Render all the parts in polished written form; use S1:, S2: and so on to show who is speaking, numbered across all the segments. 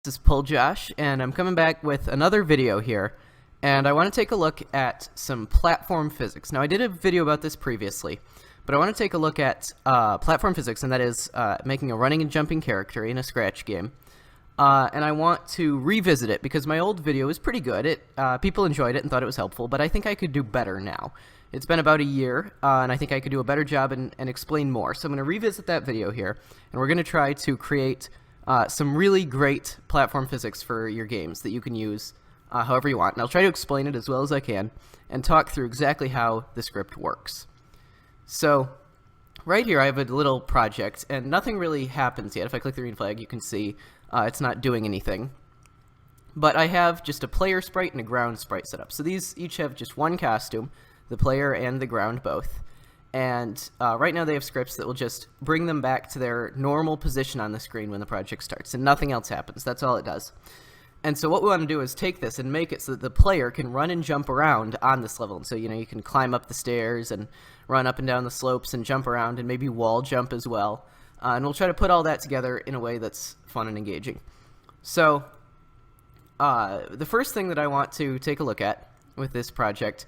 S1: This is Pull Josh, and I'm coming back with another video here, and I want to take a look at some platform physics. Now, I did a video about this previously, but I want to take a look at platform physics, and that is making a running and jumping character in a Scratch game. And I want to revisit it because my old video was pretty good. People enjoyed it and thought it was helpful, but I think I could do better now. It's been about a year, and I think I could do a better job and explain more. So I'm going to revisit that video here, and we're going to try to create some really great platform physics for your games that you can use however you want. And I'll try to explain it as well as I can and talk through exactly how the script works. So right here I have a little project, and nothing really happens yet. If I click the green flag, you can see it's not doing anything. But I have just a player sprite and a ground sprite set up. So these each have just one costume, the player and the ground both. And right now they have scripts that will just bring them back to their normal position on the screen when the project starts, and nothing else happens. That's all it does. And so what we want to do is take this and make it so that the player can run and jump around on this level. And so, you can climb up the stairs and run up and down the slopes and jump around and maybe wall jump as well. And we'll try to put all that together in a way that's fun and engaging. So the first thing that I want to take a look at with this project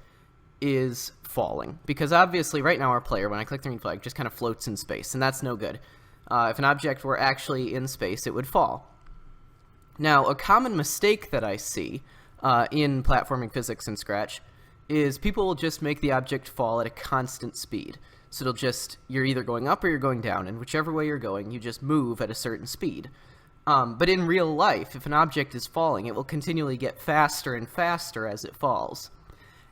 S1: is falling, because obviously right now our player, when I click the green flag, just kind of floats in space, and that's no good. If an object were actually in space, it would fall. Now, a common mistake that I see in platforming physics in Scratch is people will just make the object fall at a constant speed. So you're either going up or you're going down, and whichever way you're going, you just move at a certain speed. But in real life, if an object is falling, it will continually get faster and faster as it falls.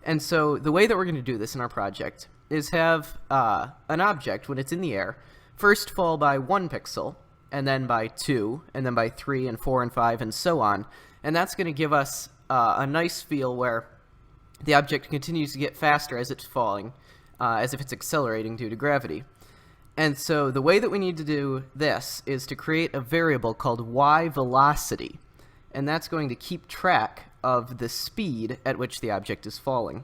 S1: And so the way that we're going to do this in our project is have an object, when it's in the air, first fall by 1 pixel, and then by 2, and then by 3, and 4, and 5, and so on. And that's going to give us a nice feel where the object continues to get faster as it's falling, as if it's accelerating due to gravity. And so the way that we need to do this is to create a variable called y velocity, and that's going to keep track of the speed at which the object is falling.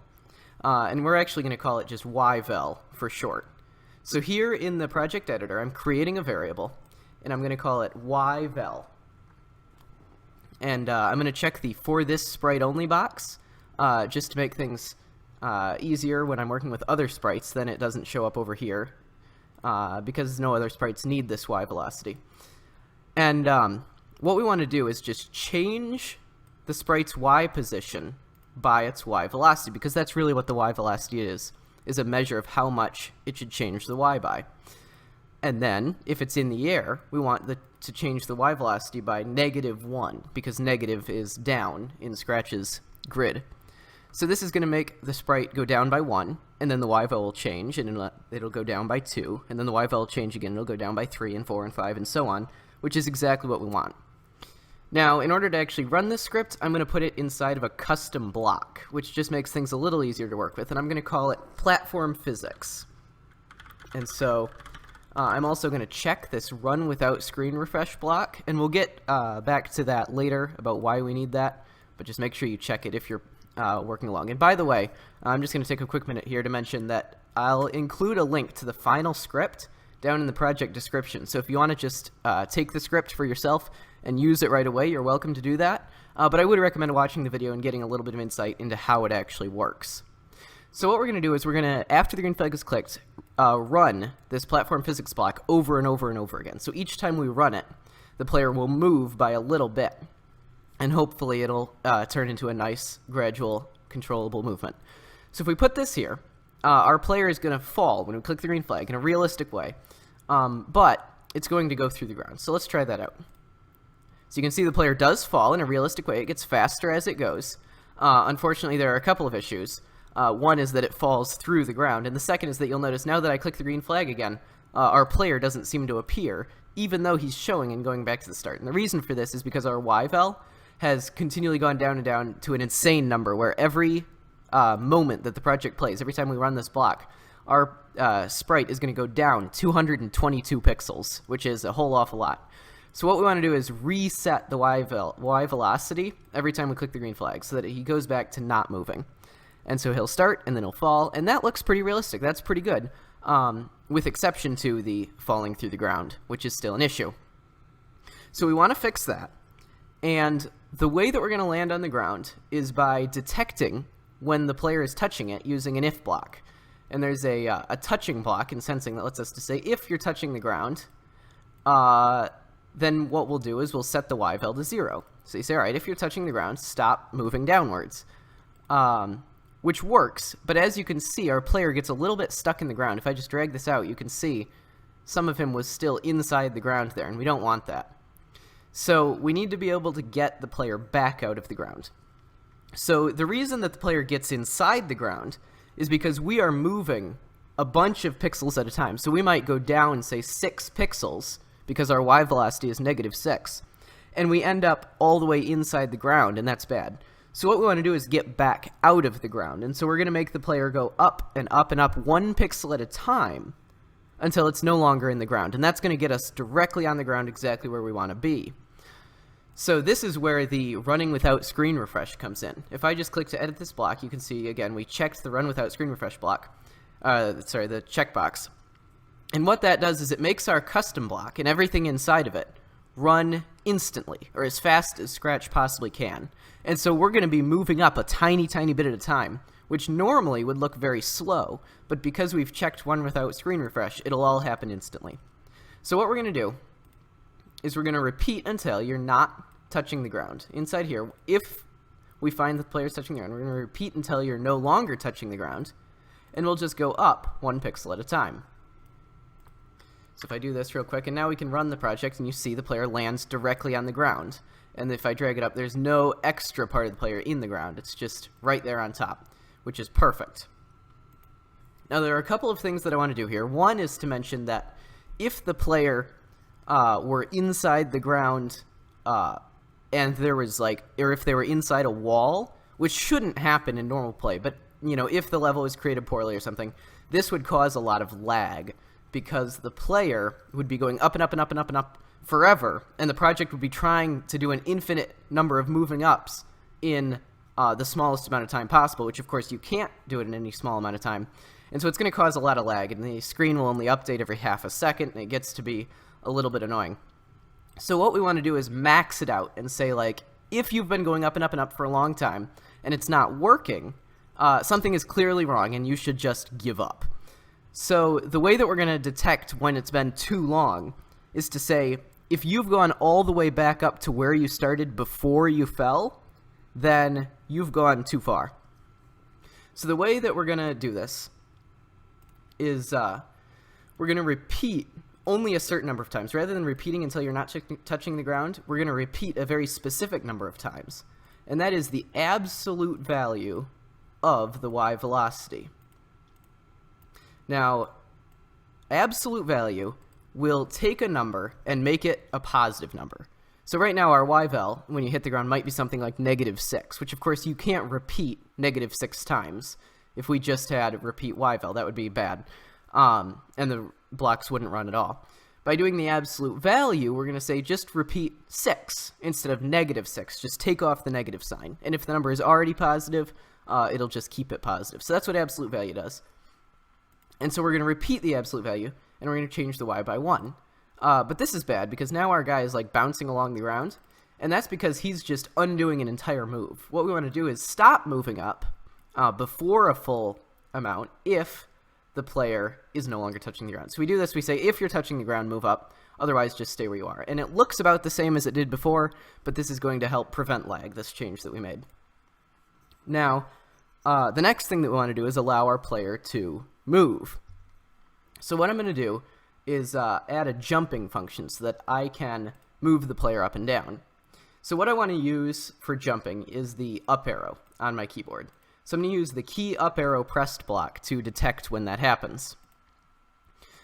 S1: And we're actually going to call it just yvel for short. So here in the project editor, I'm creating a variable, and I'm going to call it yvel. And I'm going to check the for this sprite only box, just to make things easier when I'm working with other sprites, then it doesn't show up over here, because no other sprites need this y velocity. And what we want to do is just change the sprite's y position by its y velocity, because that's really what the y velocity is a measure of how much it should change the y by. And then, if it's in the air, we want to change the y velocity by -1, because negative is down in Scratch's grid. So this is going to make the sprite go down by 1, and then the yvel will change, and it'll go down by 2, and then the yvel will change again, and it'll go down by 3, and 4, and 5, and so on, which is exactly what we want. Now, in order to actually run this script, I'm going to put it inside of a custom block, which just makes things a little easier to work with, and I'm going to call it platform physics. And so I'm also going to check this run without screen refresh block, and we'll get back to that later about why we need that, but just make sure you check it if you're working along. And by the way, I'm just going to take a quick minute here to mention that I'll include a link to the final script down in the project description. So if you want to just take the script for yourself and use it right away, you're welcome to do that. But I would recommend watching the video and getting a little bit of insight into how it actually works. So what we're going to do is we're going to, after the green flag is clicked, run this platform physics block over and over and over again. So each time we run it, the player will move by a little bit, and hopefully it'll turn into a nice, gradual, controllable movement. So if we put this here, our player is going to fall when we click the green flag in a realistic way, but it's going to go through the ground. So let's try that out. So you can see the player does fall in a realistic way. It gets faster as it goes. Unfortunately, there are a couple of issues. One is that it falls through the ground, and the second is that you'll notice now that I click the green flag again, our player doesn't seem to appear, even though he's showing and going back to the start. And the reason for this is because our yvel has continually gone down and down to an insane number, where every moment that the project plays, every time we run this block, our sprite is going to go down 222 pixels, which is a whole awful lot. So what we want to do is reset the y velocity every time we click the green flag, so that he goes back to not moving. And so he'll start, and then he'll fall, and that looks pretty realistic. That's pretty good, with exception to the falling through the ground, which is still an issue. So we want to fix that. And the way that we're going to land on the ground is by detecting when the player is touching it using an if block. And there's a touching block in sensing that lets us to say if you're touching the ground, then what we'll do is we'll set the y val to 0. So you say, all right, if you're touching the ground, stop moving downwards, which works. But as you can see, our player gets a little bit stuck in the ground. If I just drag this out, you can see some of him was still inside the ground there, and we don't want that. So we need to be able to get the player back out of the ground. So the reason that the player gets inside the ground is because we are moving a bunch of pixels at a time. So we might go down, say, 6 pixels, because our y velocity is -6, and we end up all the way inside the ground, and that's bad. So what we want to do is get back out of the ground, and so we're going to make the player go up and up and up 1 pixel at a time until it's no longer in the ground, and that's going to get us directly on the ground exactly where we want to be. So this is where the running without screen refresh comes in. If I just click to edit this block, you can see, again, we checked the run without screen refresh block, the checkbox. And what that does is it makes our custom block and everything inside of it run instantly, or as fast as Scratch possibly can. And so we're going to be moving up a tiny, tiny bit at a time, which normally would look very slow, but because we've checked run without screen refresh, it'll all happen instantly. So what we're going to do is we're going to repeat until you're not touching the ground. Inside here, if we find the player's touching the ground, we're going to repeat until you're no longer touching the ground, and we'll just go up 1 pixel at a time. So if I do this real quick, and now we can run the project, and you see the player lands directly on the ground. And if I drag it up, there's no extra part of the player in the ground. It's just right there on top, which is perfect. Now there are a couple of things that I want to do here. One is to mention that if the player were inside the ground, and there was or if they were inside a wall, which shouldn't happen in normal play, but if the level was created poorly or something, this would cause a lot of lag because the player would be going up and up and up and up and up forever, and the project would be trying to do an infinite number of moving ups in the smallest amount of time possible, which of course you can't do it in any small amount of time. And so it's going to cause a lot of lag, and the screen will only update every half a second, and it gets to be a little bit annoying. So what we want to do is max it out and say, if you've been going up and up and up for a long time and it's not working, something is clearly wrong and you should just give up. So the way that we're going to detect when it's been too long is to say, if you've gone all the way back up to where you started before you fell, then you've gone too far. So the way that we're going to do this is we're going to repeat only a certain number of times. Rather than repeating until you're not touching the ground, we're going to repeat a very specific number of times. And that is the absolute value of the y velocity. Now, absolute value will take a number and make it a positive number. So right now our y val, when you hit the ground, might be something like -6, which of course you can't repeat -6 times. If we just had repeat y val, that would be bad. And the blocks wouldn't run at all. By doing the absolute value, we're going to say just repeat 6 instead of -6. Just take off the negative sign. And if the number is already positive, it'll just keep it positive. So that's what absolute value does. And so we're going to repeat the absolute value, and we're going to change the y by 1. But this is bad, because now our guy is bouncing along the ground, and that's because he's just undoing an entire move. What we want to do is stop moving up before a full amount if the player is no longer touching the ground. So we do this, we say, if you're touching the ground, move up. Otherwise, just stay where you are. And it looks about the same as it did before, but this is going to help prevent lag, this change that we made. Now, the next thing that we want to do is allow our player to move. So what I'm going to do is add a jumping function so that I can move the player up and down. So what I want to use for jumping is the up arrow on my keyboard. So I'm going to use the key up arrow pressed block to detect when that happens.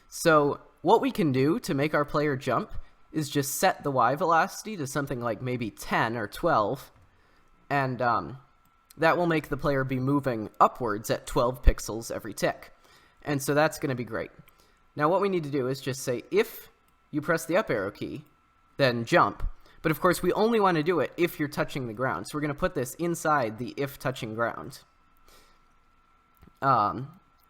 S1: So what we can do to make our player jump is just set the y velocity to something like maybe 10 or 12, and that will make the player be moving upwards at 12 pixels every tick. And so that's going to be great. Now what we need to do is just say, if you press the up arrow key, then jump. But of course we only want to do it if you're touching the ground. So we're going to put this inside the if touching ground. And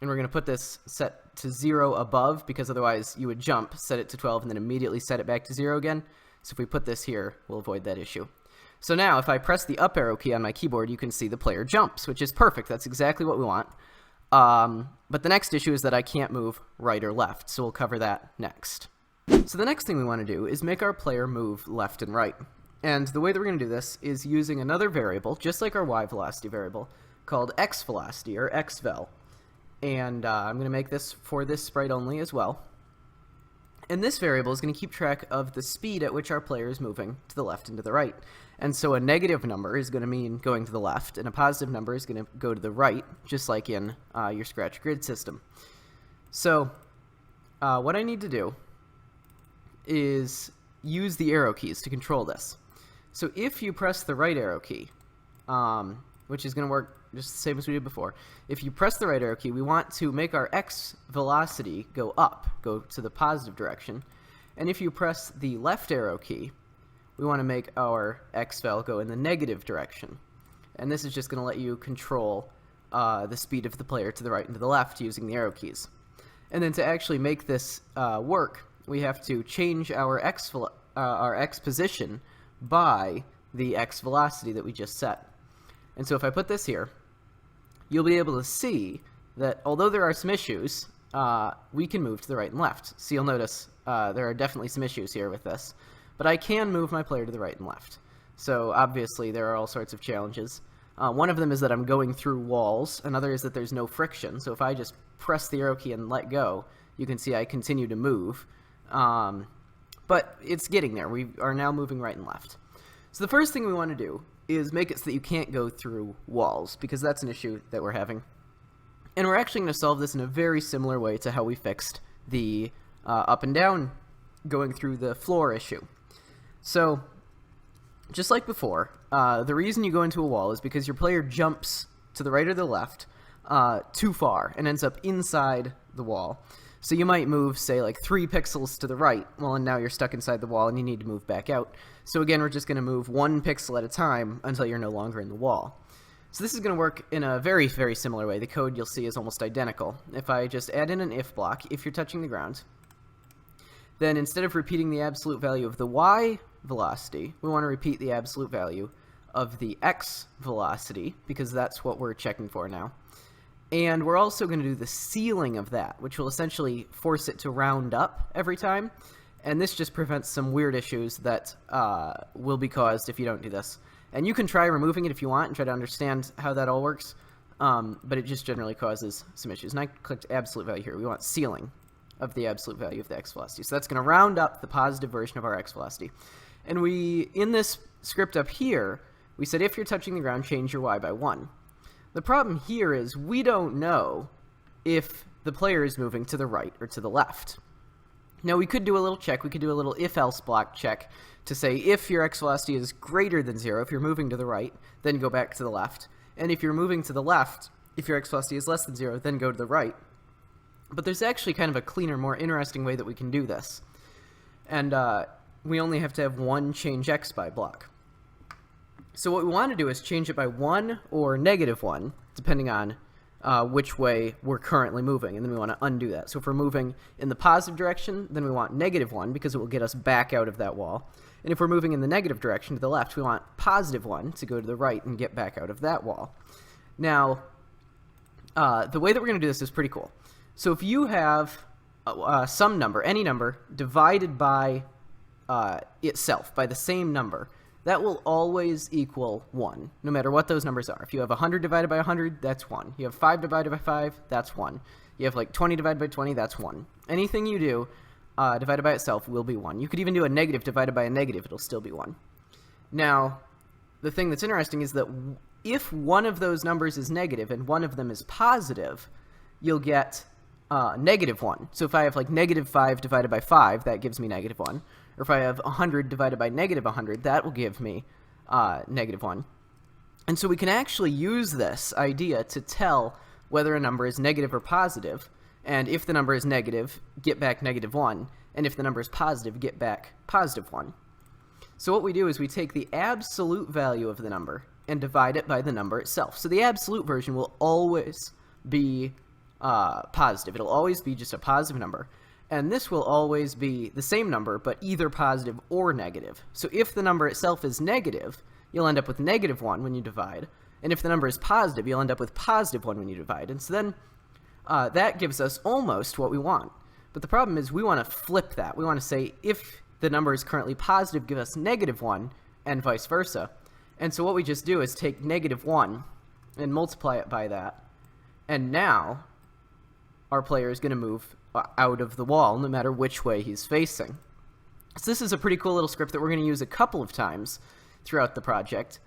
S1: we're going to put this set to 0 above, because otherwise you would jump, set it to 12, and then immediately set it back to 0 again. So if we put this here, we'll avoid that issue. So now if I press the up arrow key on my keyboard, you can see the player jumps, which is perfect. That's exactly what we want. But the next issue is that I can't move right or left, so we'll cover that next. So the next thing we want to do is make our player move left and right. And the way that we're going to do this is using another variable, just like our y velocity variable, called x velocity, or xvel. And I'm going to make this for this sprite only as well. And this variable is going to keep track of the speed at which our player is moving to the left and to the right. And so a negative number is going to mean going to the left, and a positive number is going to go to the right, just like in your Scratch grid system. So what I need to do is use the arrow keys to control this. So if you press the right arrow key, which is going to work just the same as we did before, if you press the right arrow key, we want to make our x velocity go up, go to the positive direction. And if you press the left arrow key, we want to make our xvel go in the negative direction. And this is just going to let you control the speed of the player to the right and to the left using the arrow keys. And then to actually make this work, we have to change our x position by the x velocity that we just set. And so if I put this here, you'll be able to see that although there are some issues, we can move to the right and left. So you'll notice there are definitely some issues here with this. But I can move my player to the right and left. So obviously there are all sorts of challenges. One of them is that I'm going through walls. Another is that there's no friction. So if I just press the arrow key and let go, you can see I continue to move. But it's getting there. We are now moving right and left. So the first thing we want to do is make it so that you can't go through walls, because that's an issue that we're having. And we're actually going to solve this in a very similar way to how we fixed the up and down going through the floor issue. So, just like before, the reason you go into a wall is because your player jumps to the right or the left too far and ends up inside the wall. So you might move, say, like 3 pixels to the right, well, and now you're stuck inside the wall and you need to move back out. So again, we're just going to move 1 pixel at a time until you're no longer in the wall. So this is going to work in a very, very similar way. The code you'll see is almost identical. If I just add in an if block, if you're touching the ground, then instead of repeating the absolute value of the y velocity, we want to repeat the absolute value of the x velocity, because that's what we're checking for now. And we're also going to do the ceiling of that, which will essentially force it to round up every time. And this just prevents some weird issues that will be caused if you don't do this. And you can try removing it if you want and try to understand how that all works, but it just generally causes some issues. And I clicked absolute value here. We want ceiling of the absolute value of the x velocity. So that's going to round up the positive version of our x velocity. And in this script up here, we said if you're touching the ground, change your y by 1. The problem here is we don't know if the player is moving to the right or to the left. Now we could do a little check, we could do a little if-else block check to say if your x velocity is greater than 0, if you're moving to the right, then go back to the left. And if you're moving to the left, if your x velocity is less than 0, then go to the right. But there's actually kind of a cleaner, more interesting way that we can do this. And we only have to have one change x by block. So what we want to do is change it by 1 or -1, depending on which way we're currently moving, and then we want to undo that. So if we're moving in the positive direction, then we want -1, because it will get us back out of that wall. And if we're moving in the negative direction to the left, we want +1 to go to the right and get back out of that wall. Now, the way that we're going to do this is pretty cool. So if you have some number, any number, divided by itself, by the same number, that will always equal 1, no matter what those numbers are. If you have 100 divided by 100, that's 1. You have 5 divided by 5, that's 1. You have like 20 divided by 20, that's 1. Anything you do divided by itself will be 1. You could even do a negative divided by a negative, it'll still be 1. Now, the thing that's interesting is that if one of those numbers is negative and one of them is positive, you'll get -1. So if I have like -5 divided by 5, that gives me -1. Or if I have 100 divided by -100, that will give me -1. And so we can actually use this idea to tell whether a number is negative or positive. And if the number is negative, get back -1. And if the number is positive, get back +1. So what we do is we take the absolute value of the number and divide it by the number itself. So the absolute version will always be positive. It'll always be just a positive number. And this will always be the same number, but either positive or negative. So if the number itself is negative, you'll end up with -1 when you divide. And if the number is positive, you'll end up with +1 when you divide. And so then that gives us almost what we want. But the problem is we want to flip that. We want to say if the number is currently positive, give us -1, and vice versa. And so what we just do is take -1 and multiply it by that. And now our player is going to move out of the wall no matter which way he's facing. So this is a pretty cool little script that we're going to use a couple of times throughout the project.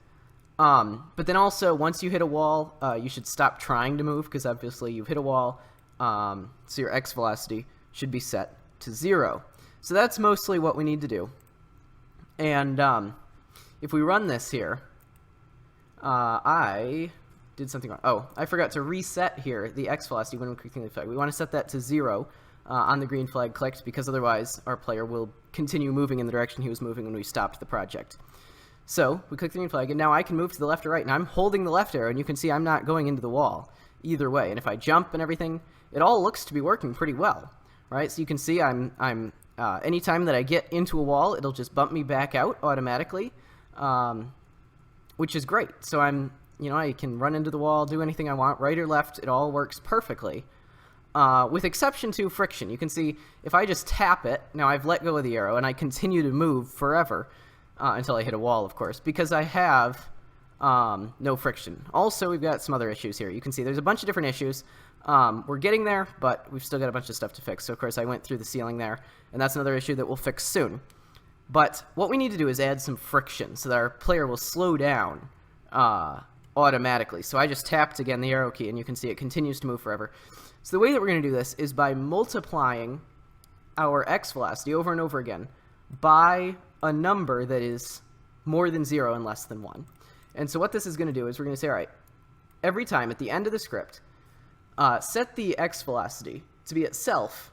S1: But then also, once you hit a wall, you should stop trying to move, because obviously you've hit a wall, so your x velocity should be set to 0. So that's mostly what we need to do. And if we run this here, I did something wrong. Oh, I forgot to reset here the x velocity when we click the flag. We want to set that to 0 on the green flag clicked, because otherwise our player will continue moving in the direction he was moving when we stopped the project. So we click the green flag, and now I can move to the left or right, and I'm holding the left arrow, and you can see I'm not going into the wall either way. And if I jump and everything, it all looks to be working pretty well, right? So you can see anytime that I get into a wall, it'll just bump me back out automatically, which is great. So I can run into the wall, do anything I want, right or left, it all works perfectly. With exception to friction. You can see if I just tap it, now I've let go of the arrow, and I continue to move forever. Until I hit a wall, of course, because I have no friction. Also, we've got some other issues here. You can see there's a bunch of different issues. We're getting there, but we've still got a bunch of stuff to fix. So, of course, I went through the ceiling there, and that's another issue that we'll fix soon. But what we need to do is add some friction so that our player will slow down automatically. So I just tapped, again, the arrow key, and you can see it continues to move forever. So the way that we're going to do this is by multiplying our x velocity over and over again by a number that is more than 0 and less than 1. And so what this is going to do is we're going to say, all right, every time at the end of the script, set the x velocity to be itself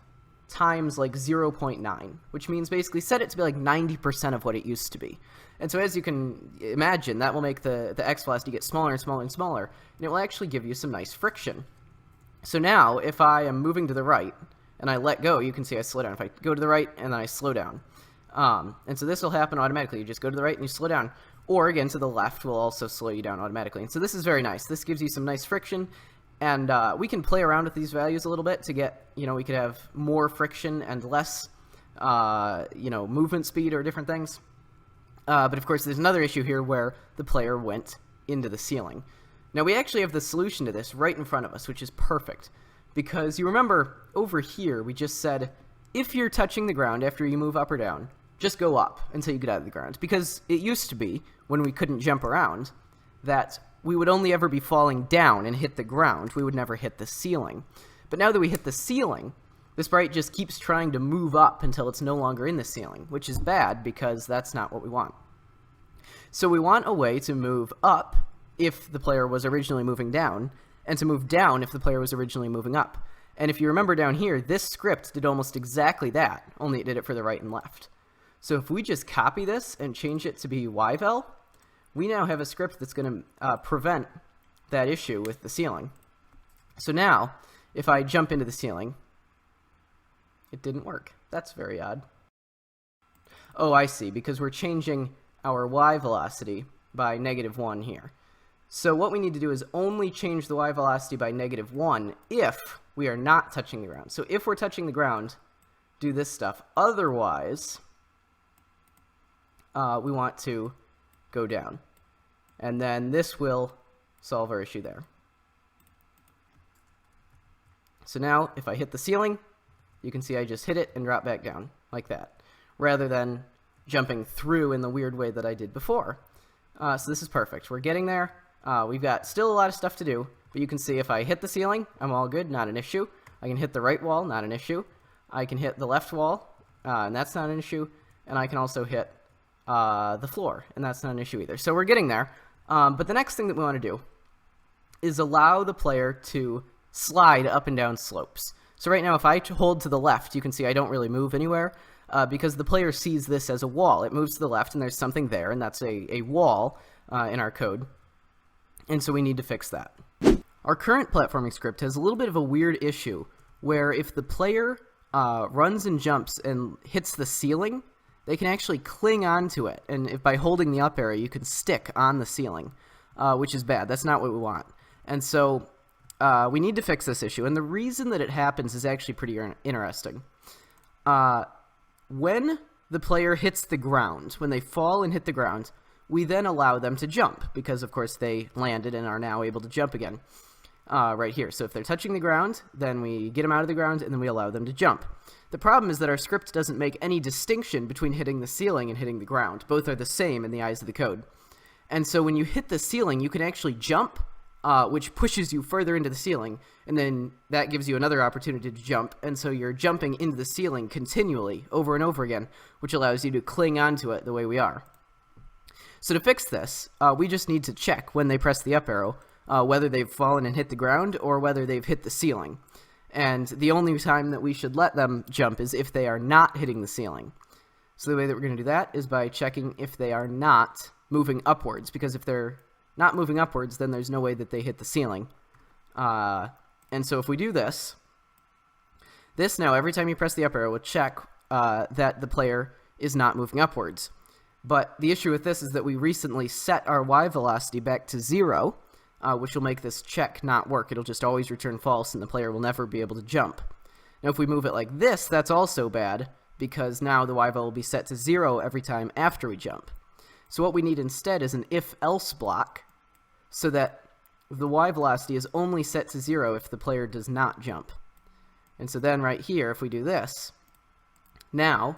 S1: times like 0.9, which means basically set it to be like 90% of what it used to be. And so as you can imagine, that will make the x velocity get smaller and smaller and smaller, and it will actually give you some nice friction. So now, if I am moving to the right, and I let go, you can see I slow down. If I go to the right, and then I slow down. And so this will happen automatically. You just go to the right and you slow down. Or, again, to the left will also slow you down automatically. And so this is very nice. This gives you some nice friction. And we can play around with these values a little bit to get, we could have more friction and less, movement speed or different things. But, of course, there's another issue here where the player went into the ceiling. Now, we actually have the solution to this right in front of us, which is perfect. Because you remember, over here, we just said, if you're touching the ground after you move up or down, just go up until you get out of the ground. Because it used to be, when we couldn't jump around, that we would only ever be falling down and hit the ground. We would never hit the ceiling. But now that we hit the ceiling, the sprite just keeps trying to move up until it's no longer in the ceiling, which is bad because that's not what we want. So we want a way to move up if the player was originally moving down, and to move down if the player was originally moving up. And if you remember down here, this script did almost exactly that, only it did it for the right and left. So if we just copy this and change it to be yvel, we now have a script that's going to prevent that issue with the ceiling. So now, if I jump into the ceiling, it didn't work. That's very odd. Oh, I see, because we're changing our y velocity by -1 here. So what we need to do is only change the y velocity by -1 if we are not touching the ground. So if we're touching the ground, do this stuff. Otherwise, we want to go down. And then this will solve our issue there. So now, if I hit the ceiling, you can see I just hit it and drop back down, like that, rather than jumping through in the weird way that I did before. So this is perfect. We're getting there. We've got still a lot of stuff to do, but you can see if I hit the ceiling, I'm all good, not an issue. I can hit the right wall, not an issue. I can hit the left wall, and that's not an issue. And I can also hit the floor, and that's not an issue either. So we're getting there. But the next thing that we want to do is allow the player to slide up and down slopes. So right now, if I hold to the left, you can see I don't really move anywhere because the player sees this as a wall. It moves to the left, and there's something there, and that's a wall in our code. And so we need to fix that. Our current platforming script has a little bit of a weird issue where if the player runs and jumps and hits the ceiling, they can actually cling onto it, and if by holding the up arrow, you can stick on the ceiling, which is bad. That's not what we want. And so we need to fix this issue, and the reason that it happens is actually pretty interesting. When the player hits the ground, when they fall and hit the ground, we then allow them to jump, because of course they landed and are now able to jump again. Right here. So if they're touching the ground, then we get them out of the ground, and then we allow them to jump. The problem is that our script doesn't make any distinction between hitting the ceiling and hitting the ground. Both are the same in the eyes of the code. And so when you hit the ceiling, you can actually jump, which pushes you further into the ceiling, and then that gives you another opportunity to jump, and so you're jumping into the ceiling continually, over and over again, which allows you to cling onto it the way we are. So to fix this, we just need to check when they press the up arrow, whether they've fallen and hit the ground or whether they've hit the ceiling. And the only time that we should let them jump is if they are not hitting the ceiling. So the way that we're going to do that is by checking if they are not moving upwards, because if they're not moving upwards, then there's no way that they hit the ceiling. And so if we do this now, every time you press the up arrow, will check that the player is not moving upwards. But the issue with this is that we recently set our Y velocity back to 0, which will make this check not work. It'll just always return false, and the player will never be able to jump. Now, if we move it like this, that's also bad, because now the Y vel will be set to 0 every time after we jump. So what we need instead is an if-else block, so that the Y velocity is only set to 0 if the player does not jump. And so then right here, if we do this, now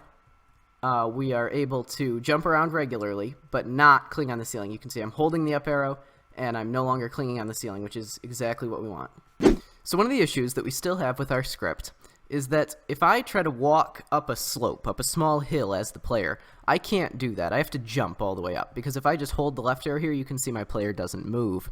S1: we are able to jump around regularly, but not cling on the ceiling. You can see I'm holding the up arrow, and I'm no longer clinging on the ceiling, which is exactly what we want. So one of the issues that we still have with our script is that if I try to walk up a slope, up a small hill as the player, I can't do that. I have to jump all the way up, because if I just hold the left arrow here, you can see my player doesn't move.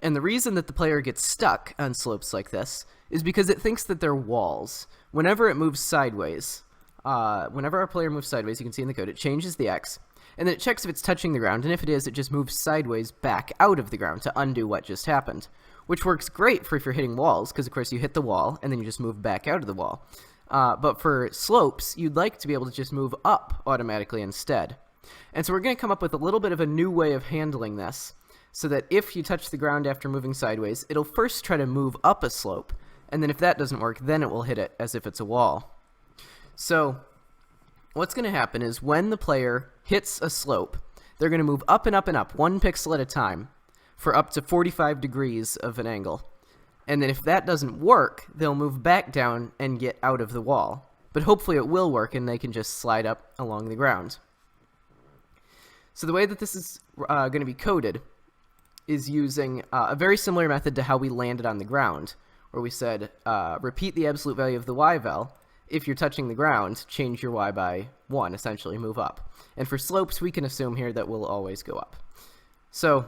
S1: And the reason that the player gets stuck on slopes like this is because it thinks that they're walls. Whenever it moves sideways, whenever our player moves sideways, you can see in the code, it changes the X, and then it checks if it's touching the ground, and if it is, it just moves sideways back out of the ground to undo what just happened, which works great for if you're hitting walls, because of course you hit the wall, and then you just move back out of the wall. But for slopes, you'd like to be able to just move up automatically instead. And so we're going to come up with a little bit of a new way of handling this, so that if you touch the ground after moving sideways, it'll first try to move up a slope, and then if that doesn't work, then it will hit it as if it's a wall. So what's going to happen is when the player hits a slope, they're going to move up and up and up, 1 pixel at a time, for up to 45 degrees of an angle. And then if that doesn't work, they'll move back down and get out of the wall. But hopefully it will work, and they can just slide up along the ground. So the way that this is going to be coded is using a very similar method to how we landed on the ground, where we said, repeat the absolute value of the Y vel. If you're touching the ground, change your Y by 1, essentially, move up. And for slopes, we can assume here that we'll always go up. So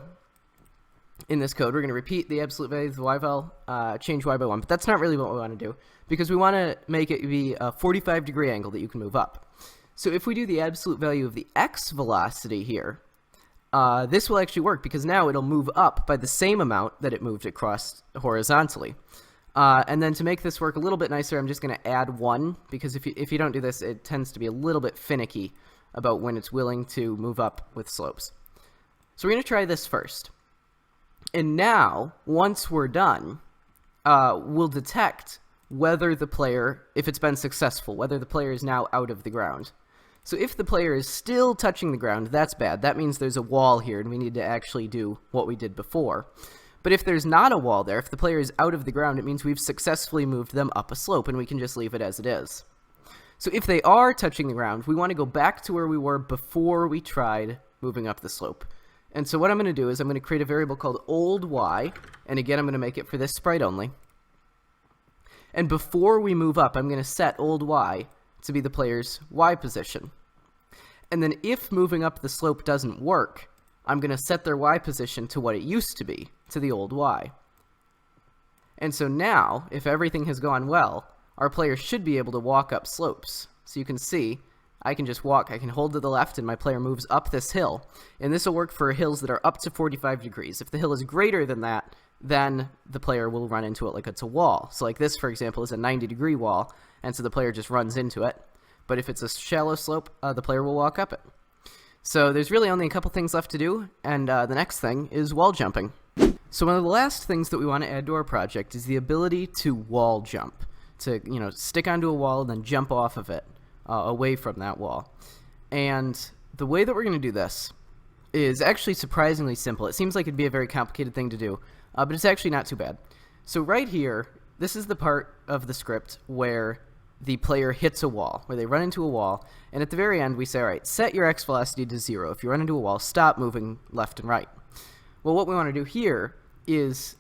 S1: in this code, we're going to repeat the absolute value of the Y vel, change Y by 1, but that's not really what we want to do, because we want to make it be a 45-degree angle that you can move up. So if we do the absolute value of the X velocity here, this will actually work, because now it'll move up by the same amount that it moved across horizontally. And then to make this work a little bit nicer, I'm just going to add 1, because if you don't do this, it tends to be a little bit finicky about when it's willing to move up with slopes. So we're going to try this first. And now, once we're done, we'll detect whether the player, if it's been successful, whether the player is now out of the ground. So if the player is still touching the ground, that's bad. That means there's a wall here, and we need to actually do what we did before. But if there's not a wall there, if the player is out of the ground, it means we've successfully moved them up a slope, and we can just leave it as it is. So if they are touching the ground, we want to go back to where we were before we tried moving up the slope. And so what I'm going to do is I'm going to create a variable called old y, and again, I'm going to make it for this sprite only. And before we move up, I'm going to set old y to be the player's y position. And then if moving up the slope doesn't work, I'm going to set their y position to what it used to be, to the old y. And so now, if everything has gone well, our player should be able to walk up slopes. So you can see, I can just walk, I can hold to the left, and my player moves up this hill. And this will work for hills that are up to 45 degrees. If the hill is greater than that, then the player will run into it like it's a wall. So like this, for example, is a 90-degree wall, and so the player just runs into it. but if it's a shallow slope, the player will walk up it. So there's really only a couple things left to do, and the next thing is wall jumping. So one of the last things that we want to add to our project is the ability to wall jump, to stick onto a wall and then jump off of it, away from that wall. And the way that we're going to do this is actually surprisingly simple. It seems like it'd be a very complicated thing to do, but it's actually not too bad. So right here, this is the part of the script where the player hits a wall, where they run into a wall, and at the very end we say, alright, set your X velocity to 0. If you run into a wall, stop moving left and right. Well, what we want to do here is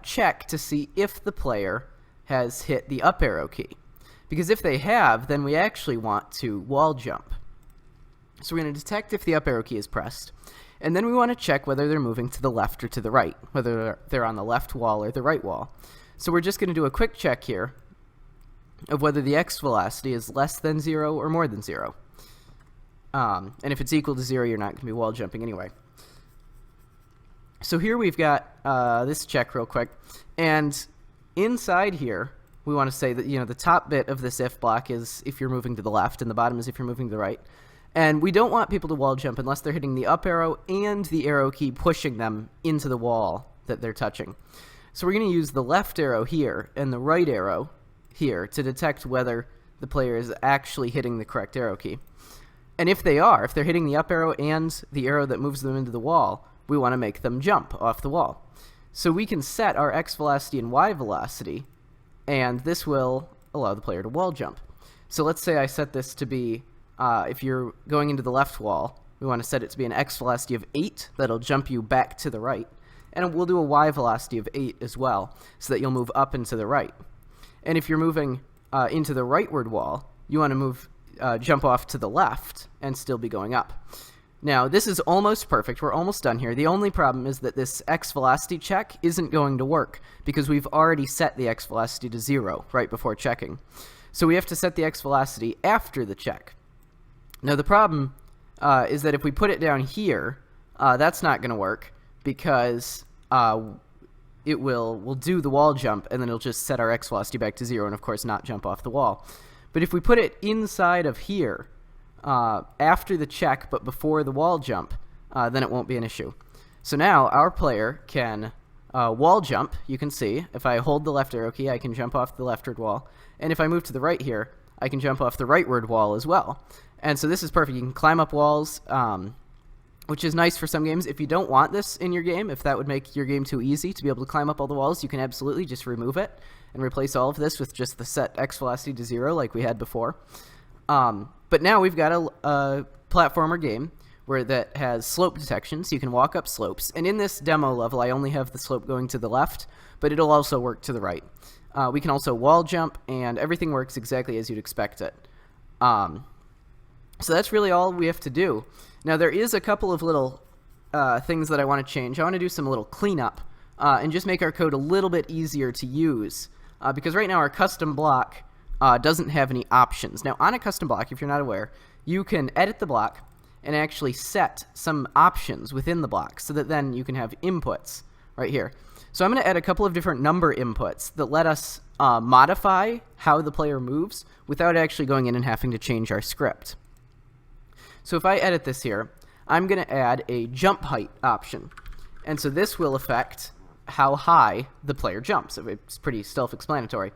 S1: check to see if the player has hit the up arrow key. Because if they have, then we actually want to wall jump. So we're going to detect if the up arrow key is pressed, and then we want to check whether they're moving to the left or to the right, whether they're on the left wall or the right wall. So we're just going to do a quick check here of whether the X velocity is less than 0 or more than 0. And if it's equal to 0, you're not going to be wall jumping anyway. So here we've got this check real quick, and inside here we want to say that the top bit of this if block is if you're moving to the left, and the bottom is if you're moving to the right. And we don't want people to wall jump unless they're hitting the up arrow and the arrow key pushing them into the wall that they're touching. So we're going to use the left arrow here and the right arrow here to detect whether the player is actually hitting the correct arrow key. And if they are, if they're hitting the up arrow and the arrow that moves them into the wall, we want to make them jump off the wall. So we can set our X velocity and Y velocity, and this will allow the player to wall jump. So let's say I set this to be, if you're going into the left wall, we want to set it to be an X velocity of 8, that'll jump you back to the right. And we'll do a Y velocity of 8 as well, so that you'll move up and to the right. And if you're moving into the rightward wall, you want to jump off to the left and still be going up. Now, this is almost perfect. We're almost done here. The only problem is that this X velocity check isn't going to work because we've already set the X velocity to 0 right before checking. So we have to set the X velocity after the check. Now, the problem is that if we put it down here, that's not going to work because we'll do the wall jump, and then it'll just set our X velocity back to 0 and, of course, not jump off the wall. But if we put it inside of here, after the check but before the wall jump, then it won't be an issue. So now our player can wall jump. You can see if I hold the left arrow key, I can jump off the leftward wall, and if I move to the right here, I can jump off the rightward wall as well. And so this is perfect. You can climb up walls, which is nice for some games. If you don't want this in your game, if that would make your game too easy to be able to climb up all the walls, you can absolutely just remove it and replace all of this with just the set X velocity to 0 like we had before. But now we've got a platformer game that has slope detection, so you can walk up slopes. And in this demo level, I only have the slope going to the left, but it'll also work to the right. We can also wall jump, and everything works exactly as you'd expect it. So that's really all we have to do. Now, there is a couple of little things that I want to change. I want to do some little cleanup and just make our code a little bit easier to use, because right now our custom block doesn't have any options. Now, on a custom block, if you're not aware, you can edit the block and actually set some options within the block so that then you can have inputs right here. So I'm going to add a couple of different number inputs that let us modify how the player moves without actually going in and having to change our script. So if I edit this here, I'm going to add a jump height option. And so this will affect how high the player jumps. So it's pretty self-explanatory.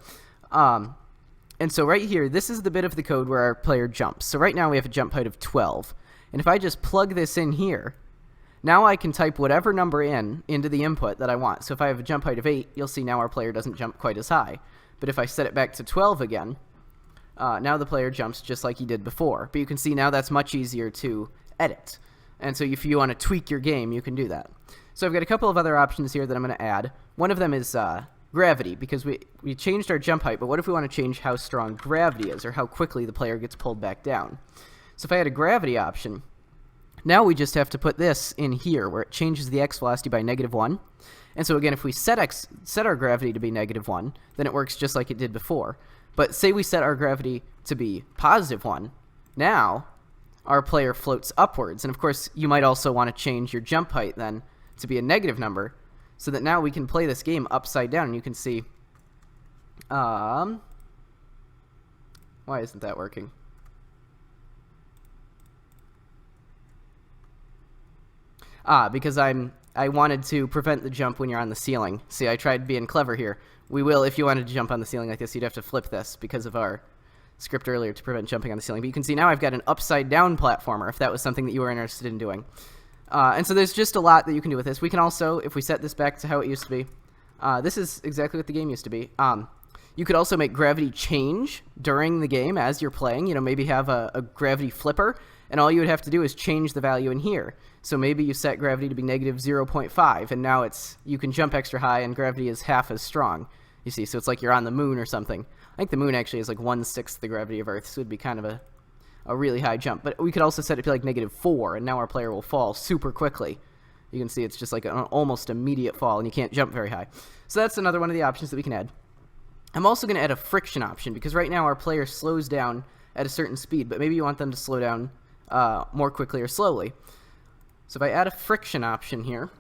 S1: And so right here, this is the bit of the code where our player jumps. So right now we have a jump height of 12. And if I just plug this in here, now I can type whatever number into the input that I want. So if I have a jump height of 8, you'll see now our player doesn't jump quite as high. But if I set it back to 12 again, now the player jumps just like he did before. But you can see now that's much easier to edit. And so if you want to tweak your game, you can do that. So I've got a couple of other options here that I'm going to add. One of them is gravity, because we changed our jump height, but what if we want to change how strong gravity is, or how quickly the player gets pulled back down? So if I had a gravity option, now we just have to put this in here, where it changes the X velocity by -1. And so again, if we set our gravity to be -1, then it works just like it did before. But say we set our gravity to be +1, now our player floats upwards. And of course, you might also want to change your jump height then to be a negative number, so that now we can play this game upside down. And you can see, why isn't that working? because I wanted to prevent the jump when you're on the ceiling. See, I tried being clever here. We will, if you wanted to jump on the ceiling like this, you'd have to flip this because of our script earlier to prevent jumping on the ceiling. But you can see now I've got an upside-down platformer, if that was something that you were interested in doing. And so there's just a lot that you can do with this. We can also, if we set this back to how it used to be, this is exactly what the game used to be. You could also make gravity change during the game as you're playing. You know, maybe have a gravity flipper, and all you would have to do is change the value in here. So maybe you set gravity to be negative 0.5, and now you can jump extra high, and gravity is half as strong. You see, so it's like you're on the moon or something. I think the moon actually is like 1/6 the gravity of Earth, so it'd be kind of a really high jump. But we could also set it to like -4, and now our player will fall super quickly. You can see it's just like an almost immediate fall, and you can't jump very high. So that's another one of the options that we can add. I'm also going to add a friction option, because right now our player slows down at a certain speed, but maybe you want them to slow down more quickly or slowly. So if I add a friction option here,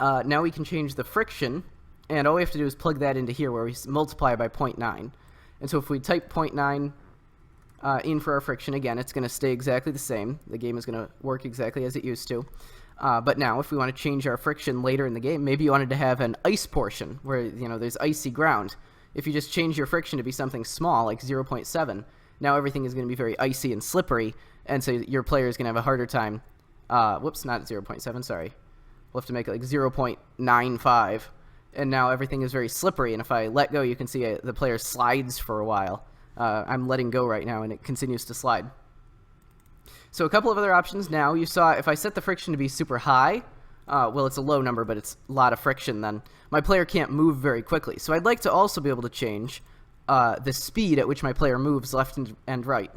S1: now we can change the friction, and all we have to do is plug that into here where we multiply by 0.9. And so if we type 0.9 in for our friction, again, it's going to stay exactly the same. The game is going to work exactly as it used to. But now, if we want to change our friction later in the game, maybe you wanted to have an ice portion where, you know, there's icy ground. If you just change your friction to be something small, like 0.7, now everything is going to be very icy and slippery, and so your player is going to have a harder time. Whoops, not 0.7, sorry. We'll have to make it like 0.95, and now everything is very slippery, and if I let go, you can see the player slides for a while. I'm letting go right now, and it continues to slide. So a couple of other options now. You saw if I set the friction to be super high, well, it's a low number, but it's a lot of friction, then my player can't move very quickly. So I'd like to also be able to change the speed at which my player moves left and right.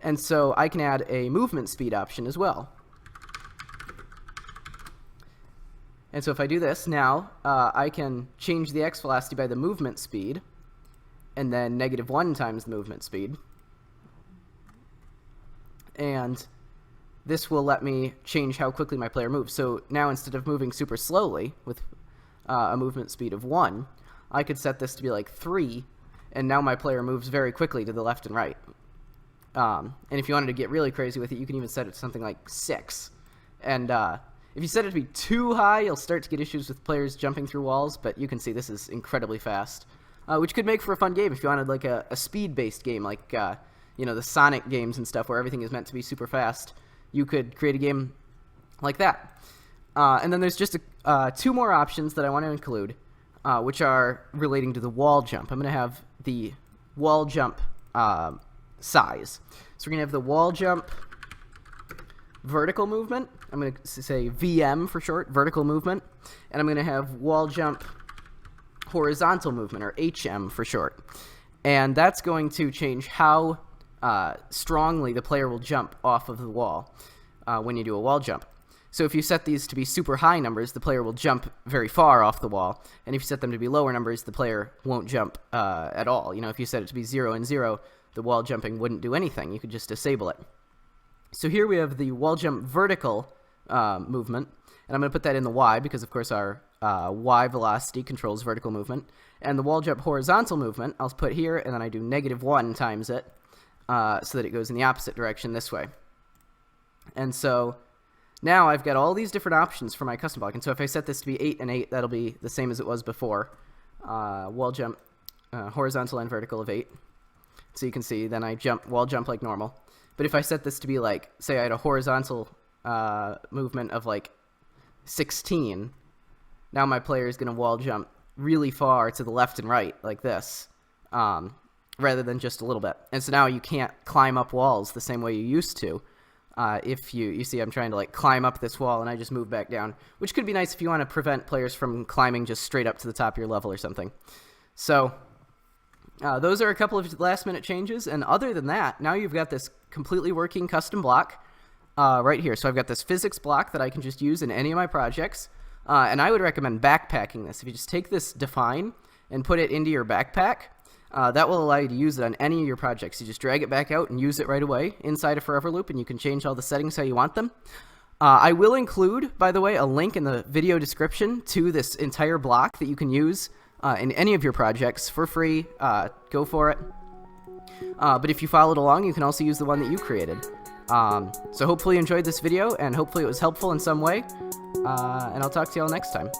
S1: And so I can add a movement speed option as well. And so if I do this, now I can change the x velocity by the movement speed, and then -1 times the movement speed. And this will let me change how quickly my player moves. So now instead of moving super slowly with a movement speed of 1, I could set this to be like 3, and now my player moves very quickly to the left and right. And if you wanted to get really crazy with it, you can even set it to something like 6. And if you set it to be too high, you'll start to get issues with players jumping through walls, but you can see this is incredibly fast, which could make for a fun game if you wanted like a speed-based game, like you know, the Sonic games and stuff where everything is meant to be super fast. You could create a game like that. And then there's just 2 more options that I want to include, which are relating to the wall jump. I'm going to have the wall jump size. So we're going to have the wall jump vertical movement. I'm going to say VM for short, vertical movement. And I'm going to have wall jump horizontal movement, or HM for short. And that's going to change how strongly the player will jump off of the wall when you do a wall jump. So if you set these to be super high numbers, the player will jump very far off the wall. And if you set them to be lower numbers, the player won't jump at all. You know, if you set it to be 0 and 0, the wall jumping wouldn't do anything. You could just disable it. So here we have the wall jump vertical movement. And I'm going to put that in the Y because, of course, our Y velocity controls vertical movement. And the wall jump horizontal movement, I'll put here, and then I do -1 times it. So that it goes in the opposite direction this way. And so now I've got all these different options for my custom block. And so if I set this to be 8 and 8, that'll be the same as it was before. Wall jump, horizontal and vertical of 8. So you can see then I wall jump like normal. But if I set this to be like, say I had a horizontal movement of like 16, now my player is going to wall jump really far to the left and right like this. Rather than just a little bit. And so now you can't climb up walls the same way you used to. If you see I'm trying to like climb up this wall and I just move back down, which could be nice if you want to prevent players from climbing just straight up to the top of your level or something. So those are a couple of last minute changes, and other than that, now you've got this completely working custom block right here. So I've got this physics block that I can just use in any of my projects, and I would recommend backpacking this. If you just take this define and put it into your backpack, that will allow you to use it on any of your projects. You just drag it back out and use it right away inside of Forever Loop, and you can change all the settings how you want them. I will include, by the way, a link in the video description to this entire block that you can use in any of your projects for free. Go for it. But if you followed along, you can also use the one that you created. So hopefully you enjoyed this video, and hopefully it was helpful in some way, and I'll talk to y'all next time.